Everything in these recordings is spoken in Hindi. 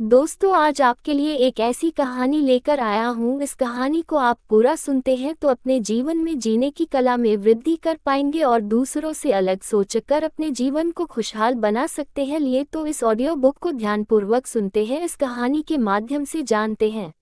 दोस्तों, आज आपके लिए एक ऐसी कहानी लेकर आया हूँ। इस कहानी को आप पूरा सुनते हैं तो अपने जीवन में जीने की कला में वृद्धि कर पाएंगे और दूसरों से अलग सोचकर अपने जीवन को खुशहाल बना सकते हैं। लिए तो इस ऑडियो बुक को ध्यानपूर्वक सुनते हैं, इस कहानी के माध्यम से जानते हैं।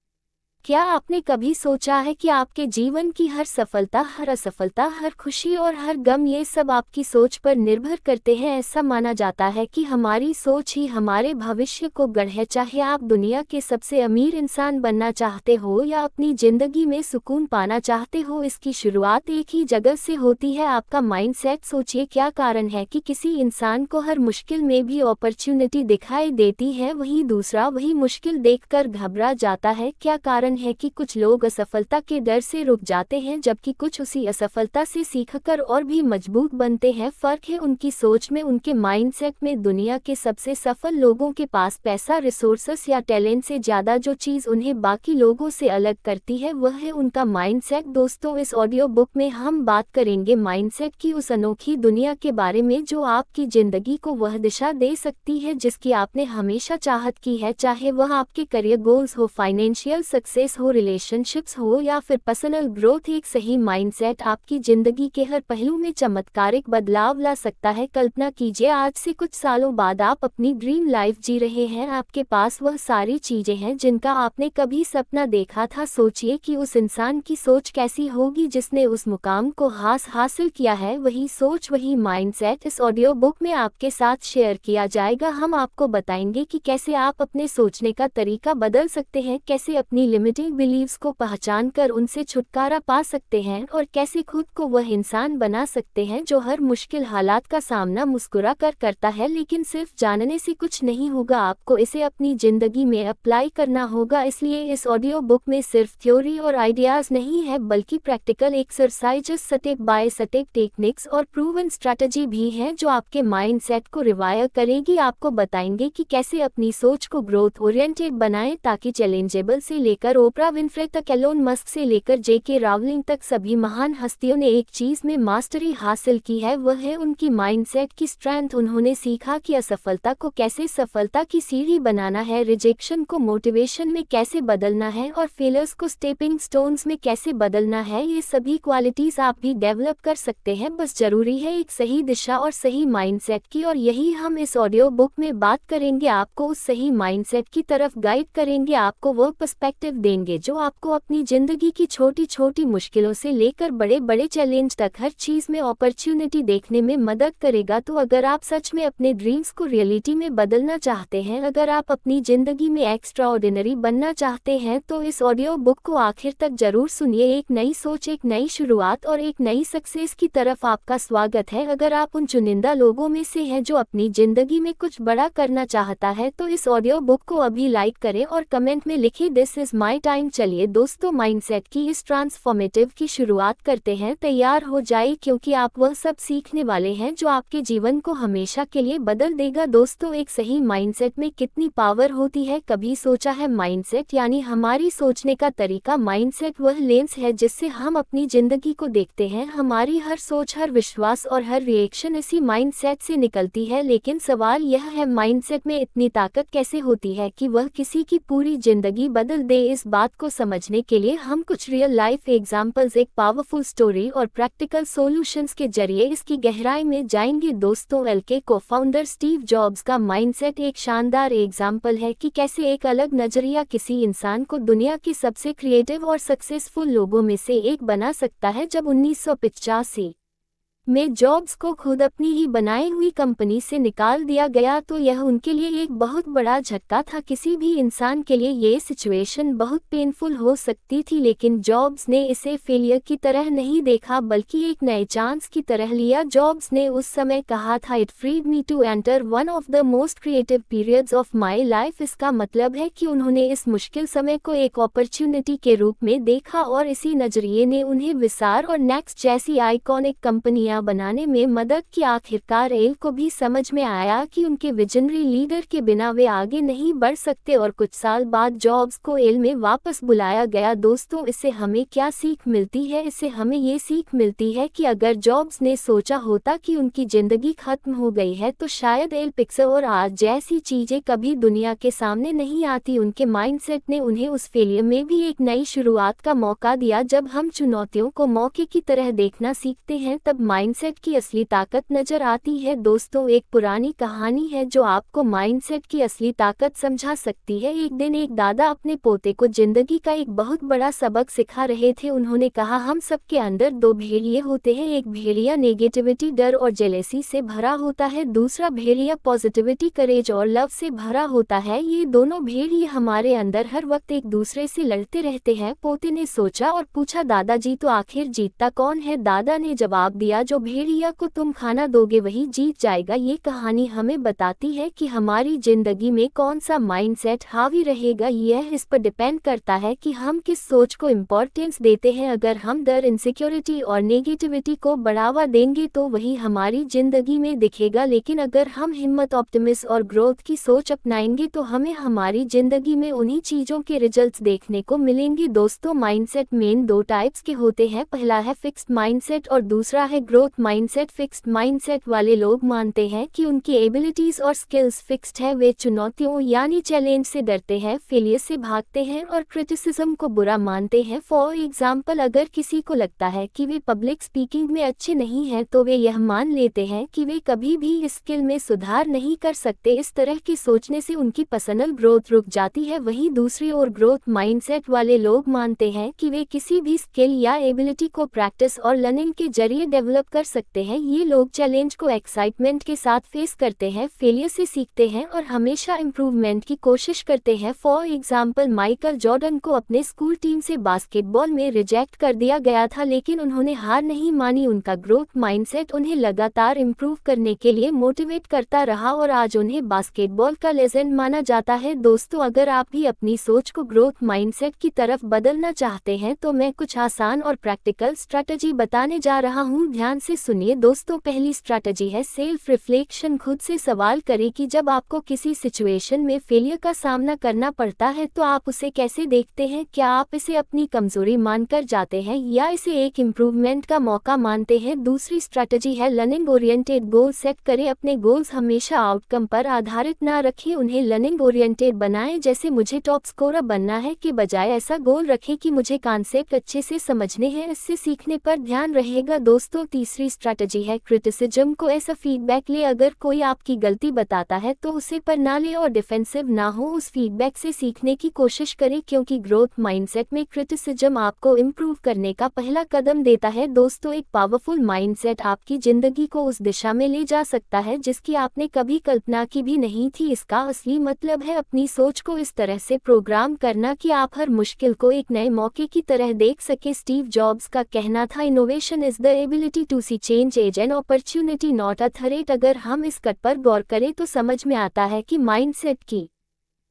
क्या आपने कभी सोचा है कि आपके जीवन की हर सफलता, हर असफलता, हर खुशी और हर गम, ये सब आपकी सोच पर निर्भर करते हैं। ऐसा माना जाता है कि हमारी सोच ही हमारे भविष्य को गढ़े। चाहे आप दुनिया के सबसे अमीर इंसान बनना चाहते हो या अपनी जिंदगी में सुकून पाना चाहते हो, इसकी शुरुआत एक ही जगह से होती है, आपका माइंडसेट। सोचिए, क्या कारण है कि किसी इंसान को हर मुश्किल में भी अपॉर्चुनिटी दिखाई देती है, वहीं दूसरा वही मुश्किल देखकर घबरा जाता है। क्या कारण है कि कुछ लोग असफलता के डर से रुक जाते हैं जबकि कुछ उसी असफलता से सीखकर और भी मजबूत बनते हैं? फर्क है उनकी सोच में, उनके माइंडसेट में। दुनिया के सबसे सफल लोगों के पास पैसा, रिसोर्सेस या टैलेंट से ज्यादा जो चीज उन्हें बाकी लोगों से अलग करती है वह है उनका माइंडसेट। दोस्तों, इस ऑडियो बुक में हम बात करेंगे माइंडसेट की, उस अनोखी दुनिया के बारे में जो आपकी जिंदगी को वह दिशा दे सकती है जिसकी आपने हमेशा चाहत की है। चाहे वह आपके करियर गोल्स हो, फाइनेंशियल सक्सेस हो, रिलेशनशिप्स हो या फिर पर्सनल ग्रोथ, एक सही माइंडसेट आपकी जिंदगी के हर पहलू में चमत्कारिक बदलाव ला सकता है। कल्पना कीजिए, आज से कुछ सालों बाद आप अपनी ड्रीम लाइफ जी रहे हैं। आपके पास वह सारी चीजें हैं जिनका आपने कभी सपना देखा था। सोचिए कि उस इंसान की सोच कैसी होगी जिसने उस मुकाम को हासिल किया है। वही सोच, वही माइंडसेट इस ऑडियो बुक में आपके साथ शेयर किया जाएगा। हम आपको बताएंगे कि कैसे आप अपने सोचने का तरीका बदल सकते हैं, कैसे अपनी लिमिटिंग बिलीव्स को पहचान कर उनसे छुटकारा पा सकते हैं और कैसे खुद को वह इंसान बना सकते हैं जो हर मुश्किल हालात का सामना मुस्कुरा कर करता है। लेकिन सिर्फ जानने से कुछ नहीं होगा, आपको इसे अपनी जिंदगी में अप्लाई करना होगा। इसलिए इस ऑडियो बुक में सिर्फ थ्योरी और आइडियाज नहीं है बल्कि practical exercises, step by step techniques और प्रूवन स्ट्रैटेजी भी हैं जो आपके माइंडसेट को रिवायर करेगी। आपको बताएंगे कि कैसे अपनी सोच को ग्रोथ ओरिएंटेड बनाएं ताकि चैलेंजेबल से लेकर ओपरा विनफ्रे तक, एलोन मस्क से लेकर जेके रावलिंग तक सभी महान हस्तियों ने एक चीज में मास्टरी हासिल की है, वह है उनकी माइंडसेट की स्ट्रेंथ। उन्होंने सीखा कि असफलता को कैसे सफलता की सीढ़ी बनाना है, रिजेक्शन को मोटिवेशन में कैसे बदलना है और फेलियर्स को स्टेपिंग स्टोन्स में कैसे बदलना है। ये सभी क्वालिटीज आप भी डेवलप कर सकते हैं, बस जरूरी है एक सही दिशा और सही माइंडसेट की। और यही हम इस ऑडियो बुक में बात करेंगे, आपको उस सही माइंडसेट की तरफ गाइड करेंगे, आपको वो पर्सपेक्टिव देंगे जो आपको अपनी जिंदगी की छोटी छोटी मुश्किलों से लेकर बड़े बड़े चैलेंज तक हर चीज में अपॉर्चुनिटी देखने में मदद करेगा। तो अगर आप सच में अपने ड्रीम्स को रियलिटी में बदलना चाहते हैं, अगर आप अपनी जिंदगी में एक्स्ट्रा ऑर्डिनरी बनना चाहते हैं, तो इस ऑडियो बुक को आखिर तक जरूर सुनिए। एक नई सोच, एक नई शुरुआत और एक नई सक्सेस की तरफ आपका स्वागत है। अगर आप उन चुनिंदा लोगों में से हैं जो अपनी जिंदगी में कुछ बड़ा करना चाहता है तो इस ऑडियो बुक को अभी लाइक करें और कमेंट में लिखिए, दिस इज माई टाइम। चलिए दोस्तों, माइंडसेट की इस ट्रांसफॉर्मेटिव की शुरुआत करते हैं। तैयार हो जाइए क्योंकि आप वह सब सीखने वाले हैं जो आपके जीवन को हमेशा के लिए बदल देगा। दोस्तों, एक सही माइंडसेट में कितनी पावर होती है, कभी सोचा है? माइंडसेट यानी हमारी सोचने का तरीका। माइंडसेट वह लेंस है जिससे हम अपनी जिंदगी को देखते हैं। हमारी हर सोच, हर विश्वास और हर रिएक्शन इसी माइंडसेट से निकलती है। लेकिन सवाल यह है, माइंडसेट में इतनी ताकत कैसे होती है कि वह किसी की पूरी जिंदगी बदल दे? इस बात को समझने के लिए हम कुछ रियल लाइफ एग्जाम्पल्स, एक पावरफुल स्टोरी और प्रैक्टिकल सॉल्यूशंस के जरिए इसकी गहराई में जाएंगे। दोस्तों, एल के को-फाउंडर स्टीव जॉब्स का माइंडसेट एक शानदार एग्जाम्पल है कि कैसे एक अलग नजरिया किसी इंसान को दुनिया के सबसे क्रिएटिव और सक्सेसफुल लोगों में से एक बना सकता है। जब 1985 में जॉब्स को खुद अपनी ही बनाई हुई कंपनी से निकाल दिया गया तो यह उनके लिए एक बहुत बड़ा झटका था। किसी भी इंसान के लिए ये सिचुएशन बहुत पेनफुल हो सकती थी, लेकिन जॉब्स ने इसे फेलियर की तरह नहीं देखा बल्कि एक नए चांस की तरह लिया। जॉब्स ने उस समय कहा था, it freed me to enter one of the most creative periods of my life. इसका मतलब है कि उन्होंने इस मुश्किल समय को एक अपॉर्चुनिटी के रूप में देखा और इसी नजरिए ने उन्हें विसार और नेक्स्ट जैसी आइकॉनिक कंपनियां दुनिया बनाने में मदद की। आखिरकार एल को भी समझ में आया कि उनके विजनरी लीडर के बिना वे आगे नहीं बढ़ सकते और कुछ साल बाद जॉब्स को एल में वापस बुलाया गया। दोस्तों, इससे हमें क्या सीख मिलती है? इससे हमें ये सीख मिलती है कि अगर जॉब्स ने सोचा होता कि उनकी जिंदगी खत्म हो गई है तो शायद एल पिक्सर और आज जैसी चीजें कभी दुनिया के सामने नहीं आती। उनके माइंडसेट ने उन्हें उस फेलियर में भी एक नई शुरुआत का मौका दिया। जब हम चुनौतियों को मौके की तरह देखना सीखते हैं तब माइंडसेट की असली ताकत नजर आती है। दोस्तों, एक पुरानी कहानी है जो आपको माइंडसेट की असली ताकत समझा सकती है। एक दिन एक दादा अपने पोते को जिंदगी का एक बहुत बड़ा सबक सिखा रहे थे। उन्होंने कहा, हम सबके अंदर दो भेड़िए होते हैं। एक भेड़िया नेगेटिविटी, डर और जेलेसी से भरा होता है, दूसरा भेड़िया पॉजिटिविटी, करेज और लव से भरा होता है। ये दोनों भेड़िए हमारे अंदर हर वक्त एक दूसरे से लड़ते रहते हैं। पोते ने सोचा और पूछा, दादाजी तो आखिर जीतता कौन है? दादा ने जवाब दिया, जो भेड़िया को तुम खाना दोगे वही जीत जाएगा। ये कहानी हमें बताती है कि हमारी जिंदगी में कौन सा माइंडसेट हावी रहेगा, यह इस पर डिपेंड करता है कि हम किस सोच को इम्पोर्टेंस देते हैं। अगर हम डर, इनसिक्योरिटी और नेगेटिविटी को बढ़ावा देंगे तो वही हमारी जिंदगी में दिखेगा, लेकिन अगर हम हिम्मत, ऑप्टिमिज्म और ग्रोथ की सोच अपनाएंगे तो हमें हमारी जिंदगी में उन्हीं चीजों के रिजल्ट्स देखने को मिलेंगे। दोस्तों, माइंडसेट मेन दो टाइप्स के होते हैं। पहला है फिक्स्ड माइंडसेट और दूसरा है ग्रोथ माइंडसेट। फिक्स्ड माइंडसेट वाले लोग मानते हैं कि उनकी एबिलिटीज और स्किल्स फिक्स्ड है। वे चुनौतियों यानी चैलेंज से डरते हैं, फेलियर से भागते हैं और क्रिटिसिज्म को बुरा मानते हैं। फॉर एग्जाम्पल, अगर किसी को लगता है कि वे पब्लिक स्पीकिंग में अच्छे नहीं हैं तो वे यह मान लेते हैं कि वे कभी भी इस स्किल में सुधार नहीं कर सकते। इस तरह की सोचने से उनकी पर्सनल ग्रोथ रुक जाती है। वहीं दूसरी ओर ग्रोथ माइंडसेट वाले लोग मानते हैं कि वे किसी भी स्किल या एबिलिटी को प्रैक्टिस और लर्निंग के जरिए डेवलप कर सकते हैं। ये लोग चैलेंज को एक्साइटमेंट के साथ फेस करते हैं, फेलियर से सीखते हैं और हमेशा इम्प्रूवमेंट की कोशिश करते हैं। फॉर एग्जाम्पल, माइकल जॉर्डन को अपने स्कूल टीम से बास्केटबॉल में रिजेक्ट कर दिया गया था, लेकिन उन्होंने हार नहीं मानी। उनका ग्रोथ माइंडसेट उन्हें लगातार इम्प्रूव करने के लिए मोटिवेट करता रहा और आज उन्हें बास्केटबॉल का लेजेंड माना जाता है। दोस्तों, अगर आप भी अपनी सोच को ग्रोथ माइंडसेट की तरफ बदलना चाहते हैं तो मैं कुछ आसान और प्रैक्टिकल स्ट्रैटेजी बताने जा रहा हूं। ध्यान से सुनिए दोस्तों। पहली स्ट्रैटेजी है सेल्फ रिफ्लेक्शन। खुद से सवाल करें कि जब आपको किसी सिचुएशन में फेलियर का सामना करना पड़ता है तो आप उसे कैसे देखते हैं? क्या आप इसे अपनी कमजोरी मानकर जाते हैं या इसे एक इम्प्रूवमेंट का मौका मानते हैं? दूसरी स्ट्रैटेजी है लर्निंग ओरिएंटेड गोल सेट करें। अपने गोल्स हमेशा आउटकम पर आधारित ना रखें, उन्हें लर्निंग ओरिएंटेड बनाएं। जैसे मुझे टॉप स्कोरर बनना है के बजाय ऐसा गोल रखें कि मुझे कॉन्सेप्ट अच्छे से समझने हैं, इससे सीखने पर ध्यान रहेगा। दोस्तों, तीसरी स्ट्रैटेजी है क्रिटिसिज्म को ऐसा फीडबैक ले। अगर कोई आपकी गलती बताता है तो उसे पर ना ले और डिफेंसिव ना हो, उस फीडबैक से सीखने की कोशिश करें, क्योंकि ग्रोथ माइंडसेट में क्रिटिसिज्म आपको इम्प्रूव करने का पहला कदम देता है। दोस्तों, एक पावरफुल माइंडसेट आपकी जिंदगी को उस दिशा में ले जा सकता है जिसकी आपने कभी कल्पना की भी नहीं थी। इसका असली मतलब है अपनी सोच को इस तरह से प्रोग्राम करना कि आप हर मुश्किल को एक नए मौके की तरह देख सके। स्टीव जॉब्स का कहना था, innovation is the ability to see change as an opportunity not a threat. अगर हम इस कट पर गौर करें तो समझ में आता है कि माइंडसेट की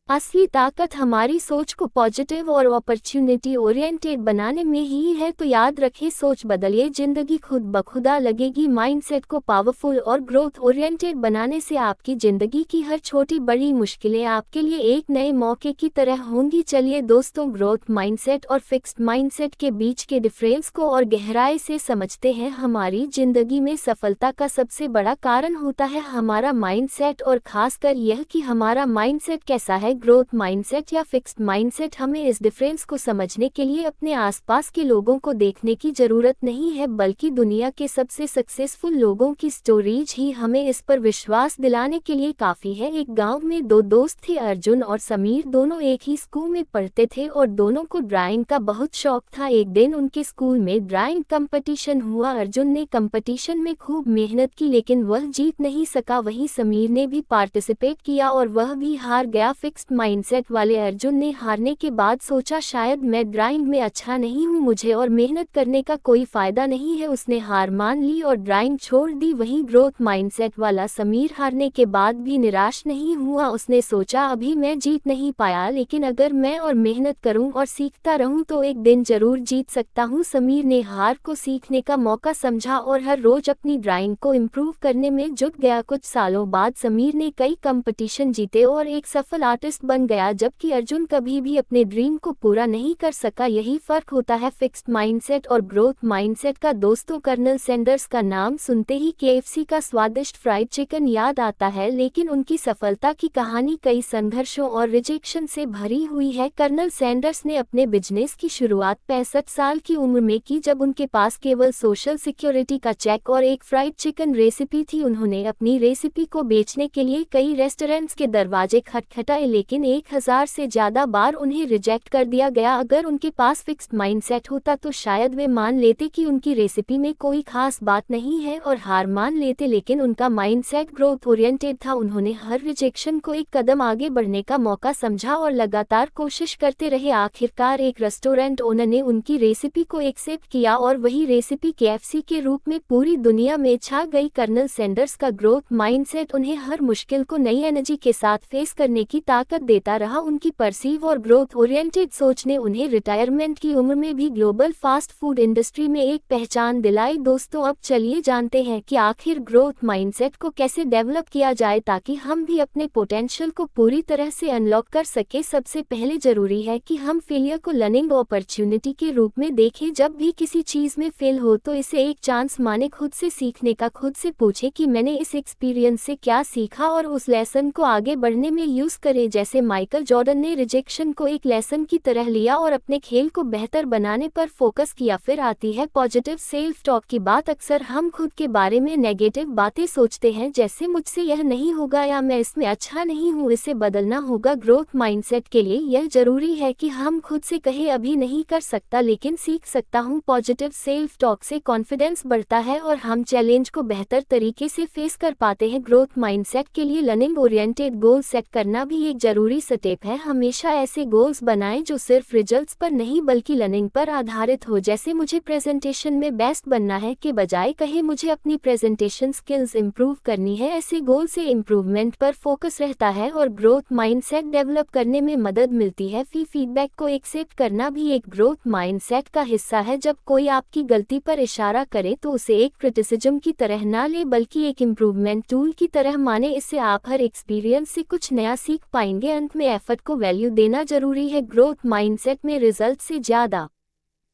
असली ताकत हमारी सोच को पॉजिटिव और अपॉर्चुनिटी ओरिएंटेड बनाने में ही है। तो याद रखें, सोच बदलिए, जिंदगी खुद ब खुदा लगेगी। माइंडसेट को पावरफुल और ग्रोथ ओरिएंटेड बनाने से आपकी जिंदगी की हर छोटी बड़ी मुश्किलें आपके लिए एक नए मौके की तरह होंगी। चलिए दोस्तों, ग्रोथ माइंडसेट और फिक्स्ड माइंडसेट के बीच के डिफरेंस को और गहराई से समझते हैं। हमारी जिंदगी में सफलता का सबसे बड़ा कारण होता है हमारा माइंडसेट, और खासकर यह कि हमारा माइंडसेट कैसा है। ग्रोथ माइंडसेट या फिक्स्ड माइंडसेट, हमें इस डिफरेंस को समझने के लिए अपने आसपास के लोगों को देखने की जरूरत नहीं है, बल्कि दुनिया के सबसे सक्सेसफुल लोगों की स्टोरीज ही हमें इस पर विश्वास दिलाने के लिए काफी है। एक गांव में दो दोस्त थे, अर्जुन और समीर। दोनों एक ही स्कूल में पढ़ते थे और दोनों को ड्राइंग का बहुत शौक था। एक दिन उनके स्कूल में ड्राइंग कंपटीशन हुआ। अर्जुन ने कंपटीशन में खूब मेहनत की लेकिन वह जीत नहीं सका। वहीं समीर ने भी पार्टिसिपेट किया और वह भी हार गया। फिक्स्ड फिक्स्ड माइंडसेट वाले अर्जुन ने हारने के बाद सोचा शायद मैं ड्राइंग में अच्छा नहीं हूँ, मुझे और मेहनत करने का कोई फायदा नहीं है। उसने हार मान ली और ड्राइंग छोड़ दी। वहीं ग्रोथ माइंडसेट वाला समीर हारने के बाद भी निराश नहीं हुआ। उसने सोचा अभी मैं जीत नहीं पाया, लेकिन अगर मैं और मेहनत करूं और सीखता रहूं तो एक दिन जरूर जीत सकता हूं। समीर ने हार को सीखने का मौका समझा और हर रोज अपनी ड्राइंग को इम्प्रूव करने में जुट गया। कुछ सालों बाद समीर ने कई कंपटीशन जीते और एक सफल आर्टिस्ट बन गया, जबकि अर्जुन कभी भी अपने ड्रीम को पूरा नहीं कर सका। यही फर्क होता है फिक्स्ड माइंडसेट और ग्रोथ माइंडसेट का। दोस्तों, कर्नल सैंडर्स का नाम सुनते ही KFC का स्वादिष्ट फ्राइड चिकन याद आता है, लेकिन उनकी सफलता की कहानी कई संघर्षों और रिजेक्शन से भरी हुई है। कर्नल सैंडर्स ने अपने बिजनेस की शुरुआत 65 साल की उम्र में की, जब उनके पास केवल सोशल सिक्योरिटी का चेक और एक फ्राइड चिकन रेसिपी थी। उन्होंने अपनी रेसिपी को बेचने के लिए कई रेस्टोरेंट्स के दरवाजे खटखटाए, लेकिन 1000 से ज्यादा बार उन्हें रिजेक्ट कर दिया गया। अगर उनके पास फिक्स्ड माइंडसेट होता तो शायद वे मान लेते कि उनकी रेसिपी में कोई खास बात नहीं है और हार मान लेते, लेकिन उनका माइंडसेट ग्रोथ ओरिएंटेड था। उन्होंने हर रिजेक्शन को एक कदम आगे बढ़ने का मौका समझा और लगातार कोशिश करते रहे। आखिरकार एक रेस्टोरेंट ओनर ने उनकी रेसिपी को एक्सेप्ट किया और वही रेसिपी KFC के रूप में पूरी दुनिया में छा गई। कर्नल सैंडर्स का ग्रोथ माइंडसेट उन्हें हर मुश्किल को नई एनर्जी के साथ फेस करने की ताकत देता रहा। उनकी परसीव और ग्रोथ ओरिएंटेड सोच ने उन्हें रिटायरमेंट की उम्र में भी ग्लोबल फास्ट फूड इंडस्ट्री में एक पहचान दिलाई। दोस्तों, अब चलिए जानते हैं कि आखिर ग्रोथ माइंडसेट को कैसे डेवलप किया जाए ताकि हम भी अपने पोटेंशियल को पूरी तरह से अनलॉक कर सके। सबसे पहले जरूरी है कि हम फेलियर को लर्निंग अपॉर्चुनिटी के रूप में देखें। जब भी किसी चीज में फेल हो तो इसे एक चांस माने। खुद से सीखने का खुद से पूछे कि मैंने इस एक्सपीरियंस से क्या सीखा और उस लेसन को आगे बढ़ने में यूज करें। जैसे माइकल जॉर्डन ने रिजेक्शन को एक लेसन की तरह लिया और अपने खेल को बेहतर बनाने पर फोकस किया। फिर आती है पॉजिटिव सेल्फ टॉक की बात। अक्सर हम खुद के बारे में नेगेटिव बातें सोचते हैं, जैसे मुझसे यह नहीं होगा या मैं इसमें अच्छा नहीं हूँ, इसे बदलना होगा। ग्रोथ माइंडसेट के लिए यह जरूरी है कि हम खुद से कहें अभी नहीं कर सकता लेकिन सीख सकता हूँ। पॉजिटिव सेल्फ टॉक से कॉन्फिडेंस बढ़ता है और हम चैलेंज को बेहतर तरीके से फेस कर पाते हैं। ग्रोथ माइंडसेट के लिए लर्निंग ओरिएंटेड गोल सेट करना भी एक जरूरी स्टेप है। हमेशा ऐसे गोल्स बनाएं जो सिर्फ रिजल्ट्स पर नहीं बल्कि लर्निंग पर आधारित हो। जैसे मुझे प्रेजेंटेशन में बेस्ट बनना है के बजाय कहे मुझे अपनी प्रेजेंटेशन स्किल्स इंप्रूव करनी है। ऐसे गोल से इंप्रूवमेंट पर फोकस रहता है और ग्रोथ माइंडसेट डेवलप करने में मदद मिलती है। फीडबैक को एक्सेप्ट करना भी एक ग्रोथ माइंडसेट का हिस्सा है। जब कोई आपकी गलती पर इशारा करे तो उसे एक क्रिटिसिज्म की तरह ना ले बल्कि एक इम्प्रूवमेंट टूल की तरह माने। इससे आप हर एक्सपीरियंस से कुछ नया सीख पाएंगे। अंत में एफर्ट को वैल्यू देना जरूरी है। ग्रोथ माइंडसेट में रिजल्ट से ज्यादा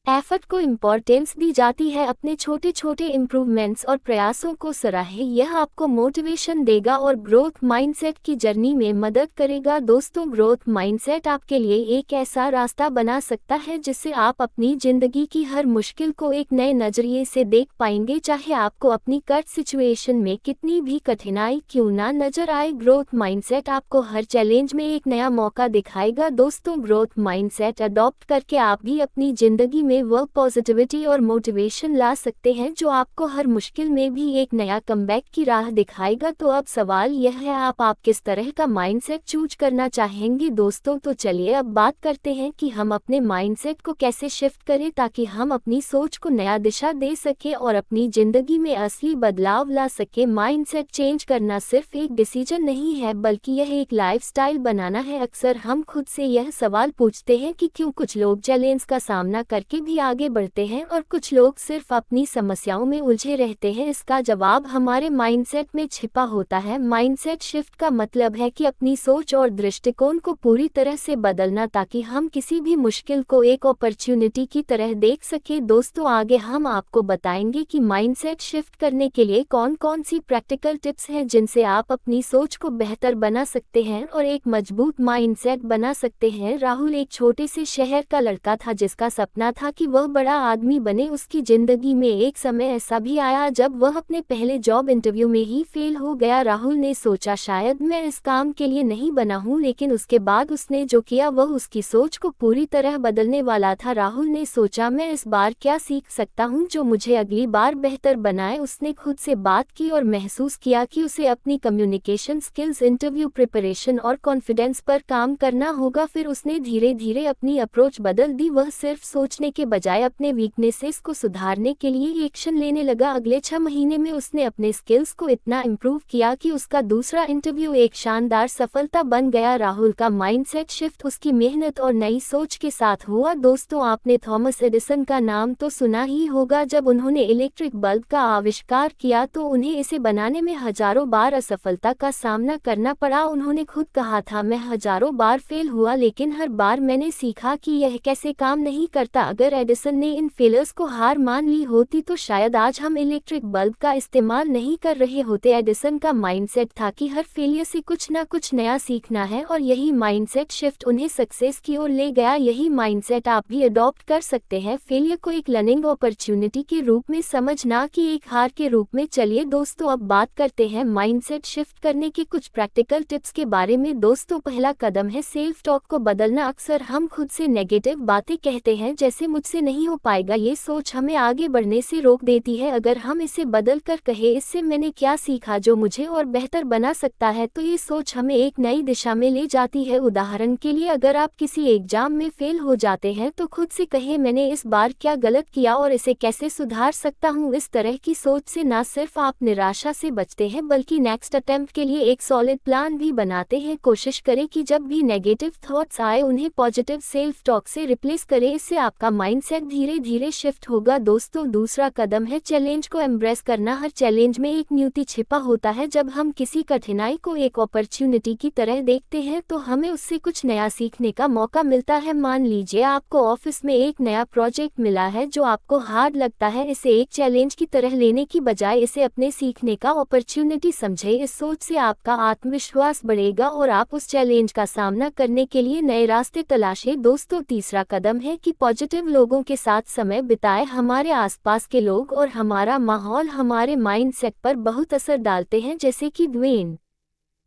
एफर्ट को इम्पोर्टेंस दी जाती है। अपने छोटे छोटे इम्प्रूवमेंट्स और प्रयासों को सराहें, यह आपको मोटिवेशन देगा और ग्रोथ माइंडसेट की जर्नी में मदद करेगा। दोस्तों, ग्रोथ माइंडसेट आपके लिए एक ऐसा रास्ता बना सकता है जिससे आप अपनी जिंदगी की हर मुश्किल को एक नए नजरिए से देख पाएंगे, चाहे आपको अपनी कर्ट सिचुएशन में कितनी भी कठिनाई क्यों ना नजर आए। ग्रोथ माइंडसेट आपको हर चैलेंज में एक नया मौका दिखाएगा। दोस्तों, ग्रोथ माइंडसेट अडॉप्ट करके आप भी अपनी जिंदगी में वह पॉजिटिविटी और मोटिवेशन ला सकते हैं जो आपको हर मुश्किल में भी एक नया कमबैक की राह दिखाएगा। तो अब सवाल यह है, आप किस तरह का माइंडसेट चूज करना चाहेंगे। दोस्तों, तो चलिए अब बात करते हैं कि हम अपने माइंडसेट को कैसे शिफ्ट करें ताकि हम अपनी सोच को नया दिशा दे सके और अपनी जिंदगी में असली बदलाव ला सके। माइंडसेट चेंज करना सिर्फ एक डिसीजन नहीं है बल्कि यह एक लाइफस्टाइल बनाना है। अक्सर हम खुद से यह सवाल पूछते हैं कि क्यों कुछ लोग चैलेंज का सामना करके भी आगे बढ़ते हैं और कुछ लोग सिर्फ अपनी समस्याओं में उलझे रहते हैं। इसका जवाब हमारे माइंडसेट में छिपा होता है। माइंडसेट शिफ्ट का मतलब है कि अपनी सोच और दृष्टिकोण को पूरी तरह से बदलना ताकि हम किसी भी मुश्किल को एक अपॉर्चुनिटी की तरह देख सके। दोस्तों, आगे हम आपको बताएंगे कि माइंडसेट शिफ्ट करने के लिए कौन कौन सी प्रैक्टिकल टिप्स हैं जिनसे आप अपनी सोच को बेहतर बना सकते हैं और एक मजबूत माइंडसेट बना सकते हैं। राहुल एक छोटे से शहर का लड़का था जिसका सपना था था कि वह बड़ा आदमी बने। उसकी जिंदगी में एक समय ऐसा भी आया जब वह अपने पहले जॉब इंटरव्यू में ही फेल हो गया। राहुल ने सोचा शायद मैं इस काम के लिए नहीं बना हूँ, लेकिन उसके बाद उसने जो किया वह उसकी सोच को पूरी तरह बदलने वाला था। राहुल ने सोचा मैं इस बार क्या सीख सकता हूँ जो मुझे अगली बार बेहतर बनाए। उसने खुद से बात की और महसूस किया कि उसे अपनी कम्युनिकेशन स्किल्स, इंटरव्यू प्रिपरेशन और कॉन्फिडेंस पर काम करना होगा। फिर उसने धीरे धीरे अपनी अप्रोच बदल दी। वह सिर्फ सोचने के बजाय अपने वीकनेसेस को सुधारने के लिए एक्शन लेने लगा। अगले 6 महीने में उसने अपने स्किल्स को इतना इम्प्रूव किया कि उसका दूसरा इंटरव्यू एक शानदार सफलता बन गया। राहुल का माइंडसेट शिफ्ट उसकी मेहनत और नई सोच के साथ हुआ। दोस्तों, आपने थॉमस एडिसन का नाम तो सुना ही होगा। जब उन्होंने इलेक्ट्रिक बल्ब का आविष्कार किया तो उन्हें इसे बनाने में हजारों बार असफलता का सामना करना पड़ा। उन्होंने खुद कहा था, मैं हजारों बार फेल हुआ लेकिन हर बार मैंने सीखा कि यह कैसे काम नहीं करता। अगर एडिसन ने इन फेलियर्स को हार मान ली होती तो शायद आज हम इलेक्ट्रिक बल्ब का इस्तेमाल नहीं कर रहे होते। एडिसन का माइंडसेट था कि हर फेलियर से कुछ ना कुछ नया सीखना है और यही माइंडसेट शिफ्ट उन्हें सक्सेस की ओर ले गया। यही माइंडसेट आप भी अडॉप्ट कर सकते हैं। फेलियर को एक लर्निंग अपॉर्चुनिटी के रूप में समझना कि एक हार के रूप में। चलिए दोस्तों, अब बात करते हैं माइंडसेट शिफ्ट करने के कुछ प्रैक्टिकल टिप्स के बारे में। दोस्तों, पहला कदम है सेल्फ टॉक को बदलना। अक्सर हम खुद से नेगेटिव बातें कहते हैं, जैसे मुझसे नहीं हो पाएगा। ये सोच हमें आगे बढ़ने से रोक देती है। अगर हम इसे बदल कर कहे, इससे मैंने क्या सीखा जो मुझे और बेहतर बना सकता है, तो ये सोच हमें एक नई दिशा में ले जाती है। उदाहरण के लिए, अगर आप किसी एग्जाम में फेल हो जाते हैं तो खुद से कहे, मैंने इस बार क्या गलत किया और इसे कैसे सुधार सकता हूँ। इस तरह की सोच से न सिर्फ आप निराशा से बचते हैं बल्कि नेक्स्ट अटेम्प्ट के लिए एक सॉलिड प्लान भी बनाते हैं। कोशिश करें कि जब भी नेगेटिव थॉट्स आए उन्हें पॉजिटिव सेल्फ टॉक से रिप्लेस करें। इससे आपका माइंडसेट धीरे धीरे शिफ्ट होगा। दोस्तों, दूसरा कदम है चैलेंज को एम्ब्रेस करना। हर चैलेंज में एक न्यूति छिपा होता है। जब हम किसी कठिनाई को एक अपॉर्चुनिटी की तरह देखते हैं तो हमें उससे कुछ नया सीखने का मौका मिलता है। मान लीजिए आपको ऑफिस में एक नया प्रोजेक्ट मिला है जो आपको हार्ड लगता है। इसे एक चैलेंज की तरह लेने की बजाय इसे अपने सीखने का अपॉर्चुनिटी समझें। इस सोच से आपका आत्मविश्वास बढ़ेगा और आप उस चैलेंज का सामना करने के लिए नए रास्ते तलाशें। दोस्तों, तीसरा कदम है कि पॉजिटिव लोगों के साथ समय बिताएं। हमारे आसपास के लोग और हमारा माहौल हमारे माइंडसेट पर बहुत असर डालते हैं। जैसे कि ड्वेन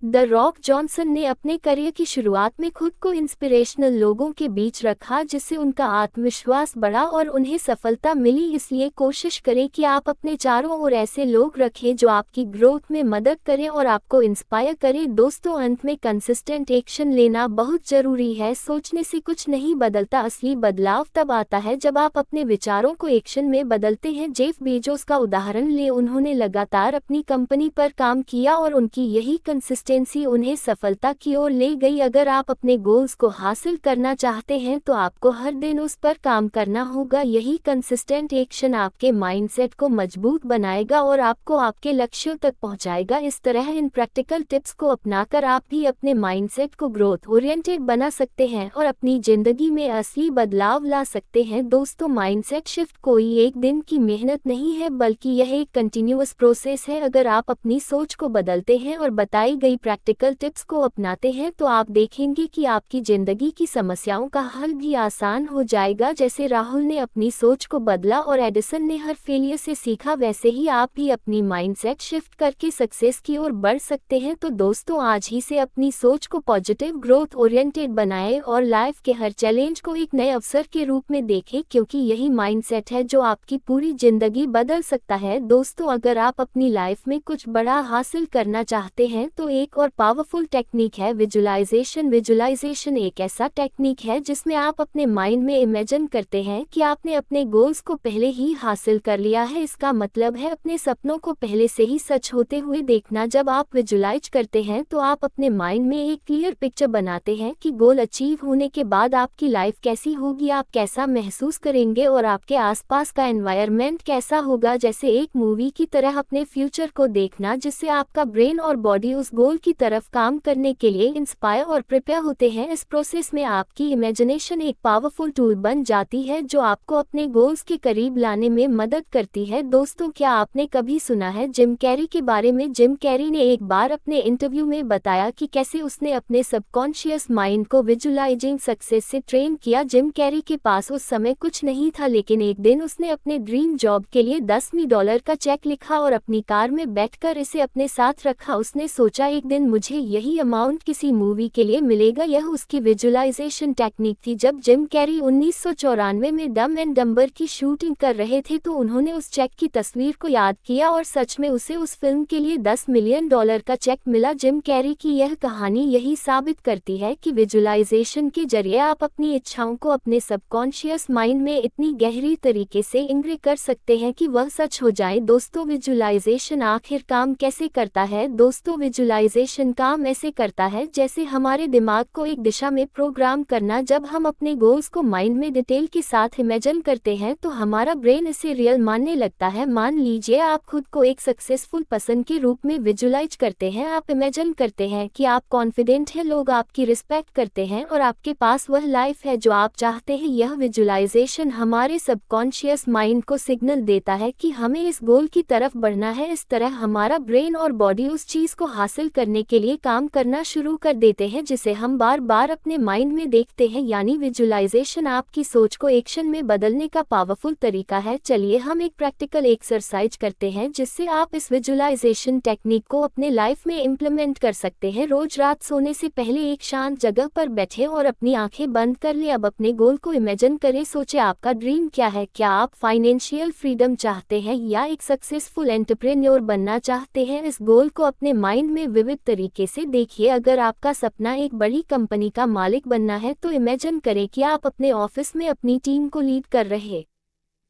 द रॉक जॉनसन ने अपने करियर की शुरुआत में खुद को इंस्पिरेशनल लोगों के बीच रखा, जिससे उनका आत्मविश्वास बढ़ा और उन्हें सफलता मिली। इसलिए कोशिश करें कि आप अपने चारों ओर ऐसे लोग रखें जो आपकी ग्रोथ में मदद करें और आपको इंस्पायर करें। दोस्तों, अंत में कंसिस्टेंट एक्शन लेना बहुत जरूरी है। सोचने से कुछ नहीं बदलता। असली बदलाव तब आता है जब आप अपने विचारों को एक्शन में बदलते हैं। जेफ बेजोस का उदाहरण लें। उन्होंने लगातार अपनी कंपनी पर काम किया और उनकी यही कंसिस्टेंसी उन्हें सफलता की ओर ले गई। अगर आप अपने गोल्स को हासिल करना चाहते हैं तो आपको हर दिन उस पर काम करना होगा। यही कंसिस्टेंट एक्शन आपके माइंडसेट को मजबूत बनाएगा और आपको आपके लक्ष्यों तक पहुंचाएगा। इस तरह इन प्रैक्टिकल टिप्स को अपनाकर आप भी अपने माइंडसेट को ग्रोथ ओरिएंटेड बना सकते हैं और अपनी जिंदगी में असली बदलाव ला सकते हैं। दोस्तों, माइंडसेट शिफ्ट कोई एक दिन की मेहनत नहीं है बल्कि यह एक कंटिन्यूअस प्रोसेस है। अगर आप अपनी सोच को बदलते हैं और बताई गई प्रैक्टिकल टिप्स को अपनाते हैं तो आप देखेंगे कि आपकी जिंदगी की समस्याओं का हल भी आसान हो जाएगा। जैसे राहुल ने अपनी सोच को बदला और एडिसन ने हर फेलियर से सीखा, वैसे ही आप भी अपनी माइंडसेट शिफ्ट करके सक्सेस की ओर बढ़ सकते हैं। तो दोस्तों, आज ही से अपनी सोच को पॉजिटिव, ग्रोथ ओरिएंटेड बनाएं और लाइफ के हर चैलेंज को एक नए अवसर के रूप में देखें, क्योंकि यही माइंडसेट है जो आपकी पूरी जिंदगी बदल सकता है। दोस्तों, अगर आप अपनी लाइफ में कुछ बड़ा हासिल करना चाहते हैं तो एक और पावरफुल टेक्निक है विजुअलाइजेशन। विजुअलाइजेशन एक ऐसा टेक्निक है जिसमें आप अपने माइंड में इमेजिन करते हैं कि आपने अपने गोल्स को पहले ही हासिल कर लिया है। इसका मतलब है अपने सपनों को पहले से ही सच होते हुए देखना। जब आप विजुअलाइज करते हैं तो आप अपने माइंड में एक क्लियर पिक्चर बनाते हैं कि गोल अचीव होने के बाद आपकी लाइफ कैसी होगी, आप कैसा महसूस करेंगे और आपके आसपास का एनवायरनमेंट कैसा होगा। जैसे एक मूवी की तरह अपने फ्यूचर को देखना जिससे आपका ब्रेन और बॉडी उस गोल गोल की तरफ काम करने के लिए इंस्पायर और प्रिपेयर होते हैं। इस प्रोसेस में आपकी इमेजिनेशन एक पावरफुल टूल बन जाती है जो आपको अपने गोल्स के करीब लाने में मदद करती है। दोस्तों, क्या आपने कभी सुना है जिम कैरी के बारे में? जिम कैरी ने एक बार अपने इंटरव्यू में बताया कि कैसे उसने अपने सबकॉन्शियस माइंड को विजुअलाइजिंग सक्सेस से ट्रेन किया। जिम कैरी के पास उस समय कुछ नहीं था, लेकिन एक दिन उसने अपने ड्रीम जॉब के लिए $10,000 का चेक लिखा और अपनी कार में बैठकर इसे अपने साथ रखा। उसने सोचा एक दिन मुझे यही अमाउंट किसी मूवी के लिए मिलेगा। यह उसकी विजुअलाइजेशन टेक्निक थी। जब जिम कैरी 1994 में डम एंड डम्बर की शूटिंग कर रहे थे तो उन्होंने उस चेक की तस्वीर को याद किया और सच में उसे उस फिल्म के लिए $10 मिलियन का चेक मिला। जिम कैरी की यह कहानी यही साबित करती है कि विजुअलाइजेशन के जरिए आप अपनी इच्छाओं को अपने सबकॉन्शियस माइंड में इतनी गहरी तरीके से इंग्रेव कर सकते हैं कि वह सच हो जाए। दोस्तों, विजुअलाइजेशन आखिर काम कैसे करता है? दोस्तों, विजुअलाइजेशन काम ऐसे करता है जैसे हमारे दिमाग को एक दिशा में प्रोग्राम करना। जब हम अपने गोल्स को माइंड में डिटेल के साथ इमेजिन करते हैं तो हमारा ब्रेन इसे रियल मानने लगता है। मान लीजिए आप खुद को एक सक्सेसफुल पर्सन के रूप में विजुअलाइज करते हैं। आप इमेजिन करते हैं कि आप कॉन्फिडेंट हैं, लोग आपकी रिस्पेक्ट करते हैं और आपके पास वह लाइफ है जो आप चाहते हैं। यह विजुअलाइजेशन हमारे सबकॉन्शियस माइंड को सिग्नल देता है कि हमें इस गोल की तरफ बढ़ना है। इस तरह हमारा ब्रेन और बॉडी उस चीज को हासिल करने के लिए काम करना शुरू कर देते हैं जिसे हम बार बार अपने माइंड में देखते हैं। यानी विजुअलाइजेशन आपकी सोच को एक्शन में बदलने का पावरफुल तरीका है। चलिए हम एक प्रैक्टिकल एक्सरसाइज करते हैं जिससे आप इस विजुअलाइजेशन टेक्निक को अपने लाइफ में इम्प्लीमेंट कर सकते हैं। रोज रात सोने से पहले एक शांत जगह पर बैठे और अपनी आंखें बंद कर ले। अब अपने गोल को इमेजिन करें। सोचे आपका ड्रीम क्या है? क्या आप फाइनेंशियल फ्रीडम चाहते हैं या एक सक्सेसफुल एंटरप्रेन्योर बनना चाहते हैं? इस गोल को अपने माइंड में विविध तरीके से देखिए। अगर आपका सपना एक बड़ी कंपनी का मालिक बनना है तो इमेजिन करें कि आप अपने ऑफिस में अपनी टीम को लीड कर रहे,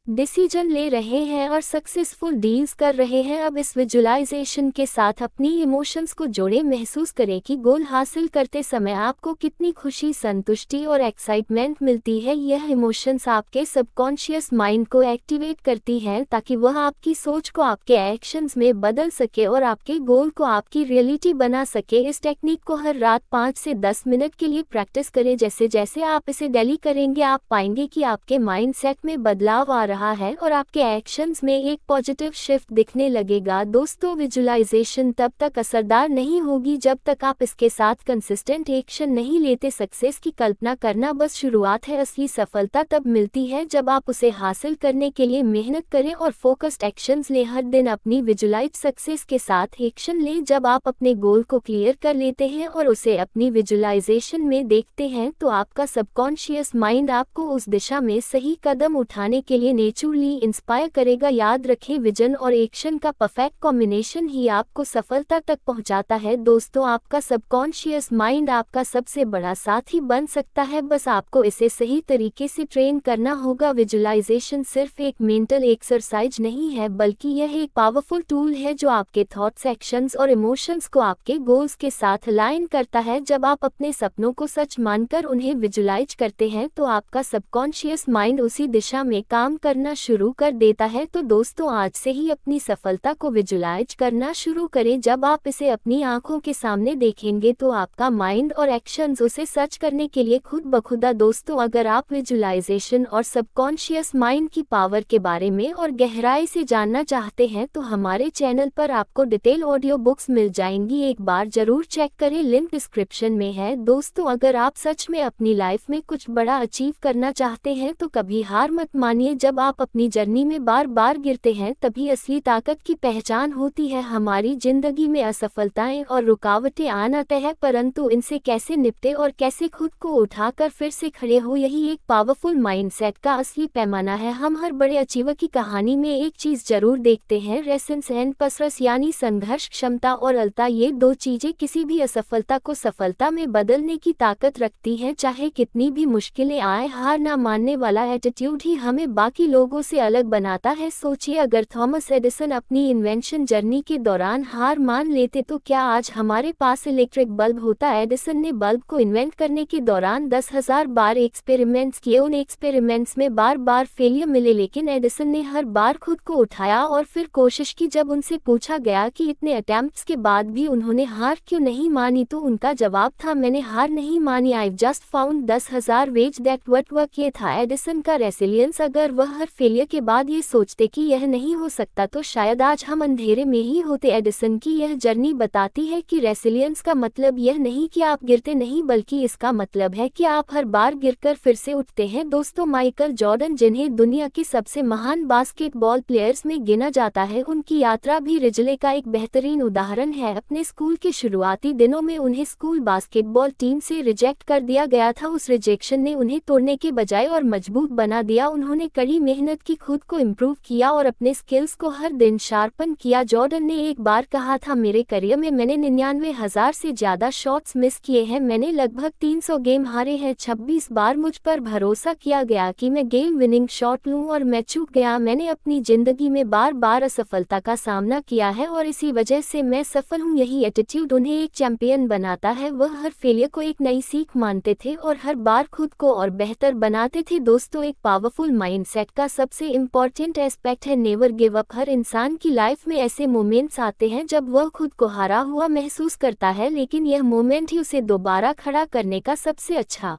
डिसीजन ले रहे हैं और सक्सेसफुल डील्स कर रहे हैं। अब इस विजुअलाइजेशन के साथ अपनी इमोशंस को जोड़े। महसूस करें कि गोल हासिल करते समय आपको कितनी खुशी, संतुष्टि और एक्साइटमेंट मिलती है। यह इमोशंस आपके सबकॉन्शियस माइंड को एक्टिवेट करती हैं ताकि वह आपकी सोच को आपके एक्शंस में बदल सके और आपके गोल को आपकी रियलिटी बना सके। इस टेक्निक को हर रात 5 से 10 मिनट के लिए प्रैक्टिस करें। जैसे जैसे आप इसे डेली करेंगे आप पाएंगे कि आपके माइंडसेट में बदलाव आ रहा है और आपके एक्शंस में एक पॉजिटिव शिफ्ट दिखने लगेगा। दोस्तों, विजुअलाइजेशन तब तक असरदार नहीं होगी जब तक आप इसके साथ कंसिस्टेंट एक्शन नहीं लेते। सक्सेस की कल्पना करना बस शुरुआत है। असली सफलता तब मिलती है जब आप उसे हासिल करने के लिए मेहनत करें और फोकस्ड एक्शंस लें। हर दिन अपनी विजुअलाइज सक्सेस के साथ एक्शन लें। जब आप अपने गोल को क्लियर कर लेते हैं और उसे अपनी विजुअलाइजेशन में देखते हैं तो आपका सबकॉन्शियस माइंड आपको उस दिशा में सही कदम उठाने के लिए नेचुरली इंस्पायर करेगा। याद रखें, विजन और एक्शन का परफेक्ट कॉम्बिनेशन ही आपको सफलता तक पहुंचाता है। दोस्तों, आपका सबकॉन्शियस माइंड आपका सबसे बड़ा साथी बन सकता है, बस आपको इसे सही तरीके से ट्रेन करना होगा। विजुअलाइजेशन सिर्फ एक मेंटल एक्सरसाइज नहीं है बल्कि यह एक पावरफुल टूल है जो आपके थॉट्स, एक्शंस और इमोशंस को आपके गोल्स के साथ अलाइन करता है। जब आप अपने सपनों को सच मानकर उन्हें विजुअलाइज करते हैं तो आपका सबकॉन्शियस माइंड उसी दिशा में काम करना शुरू कर देता है। तो दोस्तों, आज से ही अपनी सफलता को विजुअलाइज करना शुरू करें। जब आप इसे अपनी आंखों के सामने देखेंगे तो आपका माइंड और एक्शंस उसे सच करने के लिए खुद ब खुदा। दोस्तों, अगर आप विजुअलाइजेशन और सबकॉन्शियस माइंड की पावर के बारे में और गहराई से जानना चाहते हैं तो हमारे चैनल पर आपको डिटेल ऑडियो बुक्स मिल जाएंगी। एक बार जरूर चेक करें, लिंक डिस्क्रिप्शन में है। दोस्तों, अगर आप सच में अपनी लाइफ में कुछ बड़ा अचीव करना चाहते हैं तो कभी हार मत मानिए। जब आप अपनी जर्नी में बार बार गिरते हैं तभी असली ताकत की पहचान होती है। हमारी जिंदगी में असफलताएं और रुकावटें आना तय है, परंतु इनसे कैसे निपटे और कैसे खुद को उठाकर फिर से खड़े हो, यही एक पावरफुल माइंडसेट का असली पैमाना है। हम हर बड़े अचीवर की कहानी में एक चीज जरूर देखते हैं, रेसेंस एंड परसरस, यानी संघर्ष, क्षमता और अलता। ये दो चीजें किसी भी असफलता को सफलता में बदलने की ताकत रखती हैं। चाहे कितनी भी मुश्किलें आए, हार ना मानने वाला एटीट्यूड ही हमें बाकी लोगों से अलग बनाता है। सोचिए, अगर थॉमस एडिसन अपनी इन्वेंशन जर्नी के दौरान हार मान लेते तो क्या आज हमारे पास इलेक्ट्रिक बल्ब होता। एडिसन ने बल्ब को इन्वेंट करने के दौरान 10,000 बार एक्सपेरिमेंट्स किए। उन एक्सपेरिमेंट्स में बार बार फेलियर मिले, लेकिन एडिसन ने हर बार खुद को उठाया और फिर कोशिश की। जब उनसे पूछा गया कि इतने अटेम्प्ट्स के बाद भी उन्होंने हार क्यों नहीं मानी, तो उनका जवाब था, मैंने हार नहीं मानी, I just found 10,000 ways that what work. ये था एडिसन का रेसिलियंस। अगर वह हर फेलियर के बाद ये सोचते कि यह नहीं हो सकता तो शायद आज हम अंधेरे में ही होते। एडिसन की यह जर्नी बताती है कि रेसिलियंस का मतलब यह नहीं कि आप गिरते नहीं, बल्कि इसका मतलब है कि आप हर बार गिरकर फिर से उठते हैं। दोस्तों, माइकल जॉर्डन, जिन्हें दुनिया के सबसे महान बास्केटबॉल प्लेयर्स में गिना जाता है, उनकी यात्रा भी रिजले का एक बेहतरीन उदाहरण है। अपने स्कूल के शुरुआती दिनों में उन्हें स्कूल बास्केटबॉल टीम से रिजेक्ट कर दिया गया था। उस रिजेक्शन ने उन्हें तोड़ने के बजाय और मजबूत बना दिया। उन्होंने कड़ी मेहनत की, खुद को इम्प्रूव किया और अपने स्किल्स को हर दिन शार्पन किया। जॉर्डन ने एक बार कहा था, मेरे करियर में मैंने 99,000 से ज्यादा शॉट्स मिस किए हैं, मैंने लगभग 300 गेम हारे हैं, 26 बार मुझ पर भरोसा किया गया कि मैं गेम विनिंग शॉट लूं और मैं चूक गया। मैंने अपनी जिंदगी में बार बार असफलता का सामना किया है और इसी वजह से मैं सफल हूं। यही एटीट्यूड उन्हें एक चैंपियन बनाता है। वह हर फेलियर को एक नई सीख मानते थे और हर बार खुद को और बेहतर बनाते थे। दोस्तों, एक पावरफुल माइंडसेट का सबसे इम्पोर्टेंट एस्पेक्ट है नेवर गिव अप। हर इंसान की लाइफ में ऐसे मोमेंट्स आते हैं जब वह खुद को हारा हुआ महसूस करता है, लेकिन यह मोमेंट ही उसे दोबारा खड़ा करने का सबसे अच्छा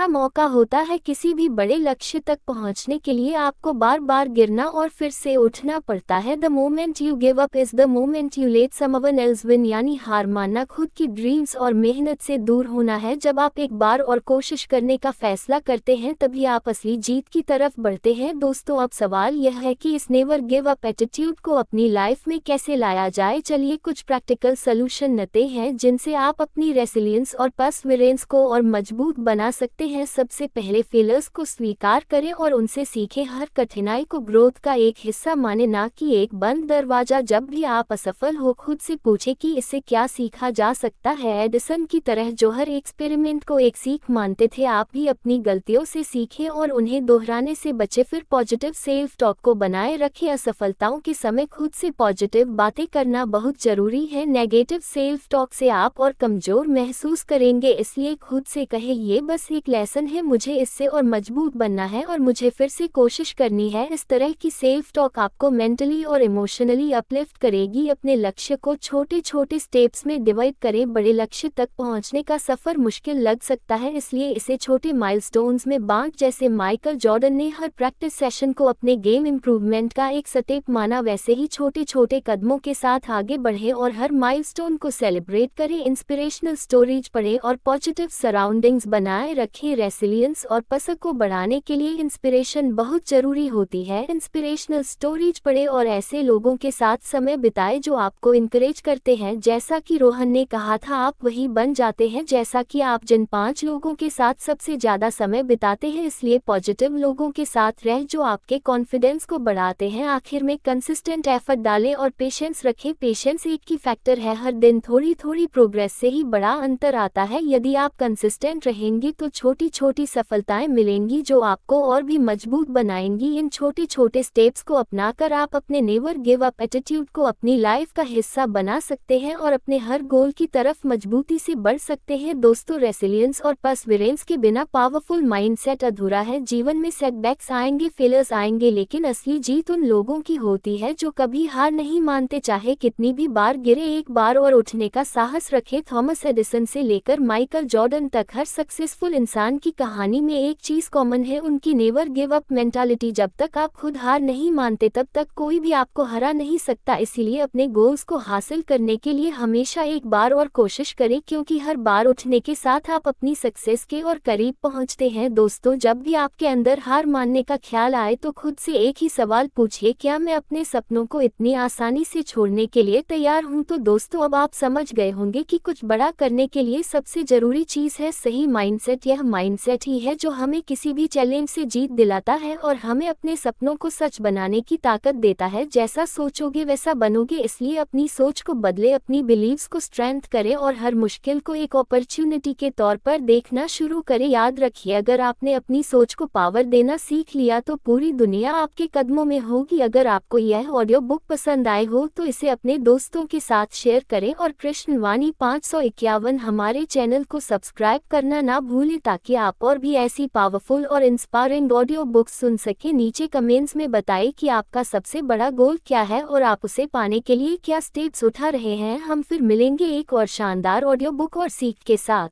मौका होता है। किसी भी बड़े लक्ष्य तक पहुंचने के लिए आपको बार बार गिरना और फिर से उठना पड़ता है। The moment you give up is the moment you let someone else win, यानी हार मानना खुद की ड्रीम्स और मेहनत से दूर होना है। जब आप एक बार और कोशिश करने का फैसला करते हैं तभी आप असली जीत की तरफ बढ़ते हैं। दोस्तों, अब सवाल यह है कि इस नेवर गिव अप एटीट्यूड को अपनी लाइफ में कैसे लाया जाए। चलिए कुछ प्रैक्टिकल सोल्यूशन नते हैं जिनसे आप अपनी रेसिलियंस और परसिवरेंस को और मजबूत बना सकते हैं। सबसे पहले, फेलियर्स को स्वीकार करें और उनसे सीखें। हर कठिनाई को ग्रोथ का एक हिस्सा माने, ना कि एक बंद दरवाजा। जब भी आप असफल हो, खुद से पूछें कि इससे क्या सीखा जा सकता है। एडिसन की तरह जो हर एक्सपेरिमेंट को एक सीख मानते थे, आप भी अपनी गलतियों से सीखें और उन्हें दोहराने से बचें। फिर पॉजिटिव सेल्फ टॉक को बनाए रखें। असफलताओं के समय खुद से पॉजिटिव बातें करना बहुत जरूरी है। नेगेटिव सेल्फ टॉक से आप और कमजोर महसूस करेंगे, इसलिए खुद से कहें, ये बस एक लेसन है, मुझे इससे और मजबूत बनना है और मुझे फिर से कोशिश करनी है। इस तरह की सेल्फ टॉक आपको मेंटली और इमोशनली अपलिफ्ट करेगी। अपने लक्ष्य को छोटे छोटे स्टेप्स में डिवाइड करें। बड़े लक्ष्य तक पहुंचने का सफर मुश्किल लग सकता है, इसलिए इसे छोटे माइलस्टोन्स में बांट। जैसे माइकल जॉर्डन ने हर प्रैक्टिस सेशन को अपने गेम इंप्रूवमेंट का एक स्टेप माना, वैसे ही छोटे छोटे कदमों के साथ आगे बढ़े और हर माइलस्टोन को सेलिब्रेट करें। इंस्पिरेशनल स्टोरीज पढ़ें और पॉजिटिव सराउंडिंग्स बनाए रखें। रेसिलियंस और पसक को बढ़ाने के लिए इंस्पिरेशन बहुत जरूरी होती है। इंस्पिरेशनल स्टोरीज पढ़ें और ऐसे लोगों के साथ समय बिताएं जो आपको इंकरेज करते हैं। जैसा कि रोहन ने कहा था, आप वही बन जाते हैं जैसा कि आप जिन 5 लोगों के साथ सबसे ज्यादा समय बिताते हैं। इसलिए पॉजिटिव लोगों के साथ रहें जो आपके कॉन्फिडेंस को बढ़ाते हैं। आखिर में कंसिस्टेंट एफर्ट डालें और पेशेंस रखें। पेशेंस एक ही फैक्टर है, हर दिन थोड़ी थोड़ी प्रोग्रेस से ही बड़ा अंतर आता है। यदि आप कंसिस्टेंट रहेंगे तो छोटी छोटी सफलताएं मिलेंगी जो आपको और भी मजबूत बनाएंगी। इन छोटे छोटे स्टेप्स को अपनाकर आप अपने नेवर गिव अप एटीट्यूड को अपनी लाइफ का हिस्सा बना सकते हैं और अपने हर गोल की तरफ मजबूती से बढ़ सकते हैं। दोस्तों, रेसिलियंस और परसिवरेंस के बिना पावरफुल माइंडसेट अधूरा है। जीवन में सेटबैक्स आएंगे, फेलियर्स आएंगे, लेकिन असली जीत उन लोगों की होती है जो कभी हार नहीं मानते। चाहे कितनी भी बार गिरे, एक बार और उठने का साहस रखें। थॉमस एडिसन से लेकर माइकल जॉर्डन तक हर सक्सेसफुल इंसान की कहानी में एक चीज कॉमन है, उनकी नेवर गिव अप मेंटालिटी। जब तक आप खुद हार नहीं मानते तब तक कोई भी आपको हरा नहीं सकता। इसीलिए अपने गोल्स को हासिल करने के लिए हमेशा एक बार और कोशिश करें, क्योंकि हर बार उठने के साथ आप अपनी सक्सेस के और करीब पहुंचते हैं। दोस्तों, जब भी आपके अंदर हार मानने का ख्याल आए तो खुद से एक ही सवाल पूछिए, क्या मैं अपने सपनों को इतनी आसानी से छोड़ने के लिए तैयार हूं? तो दोस्तों, अब आप समझ गए होंगे कि कुछ बड़ा करने के लिए सबसे जरूरी चीज है सही माइंडसेट। माइंडसेट यह माइंडसेट ही है जो हमें किसी भी चैलेंज से जीत दिलाता है और हमें अपने सपनों को सच बनाने की ताकत देता है। जैसा सोचोगे वैसा बनोगे, इसलिए अपनी सोच को बदले, अपनी बिलीव्स को स्ट्रेंथ करें और हर मुश्किल को एक अपॉर्चुनिटी के तौर पर देखना शुरू करें। याद रखिए, अगर आपने अपनी सोच को पावर देना सीख लिया तो पूरी दुनिया आपके कदमों में होगी। अगर आपको यह ऑडियो बुक पसंद आए हो तो इसे अपने दोस्तों के साथ शेयर करें और कृष्णवाणी 551 हमारे चैनल को सब्सक्राइब करना ना भूलें ताकि आप और भी ऐसी पावरफुल और इंस्पायरिंग ऑडियो बुक्स सुन सकें। नीचे कमेंट्स में बताएं कि आपका सबसे बड़ा गोल क्या है और आप उसे पाने के लिए क्या स्टेप्स उठा रहे हैं। हम फिर मिलेंगे एक और शानदार ऑडियो बुक और सीख के साथ।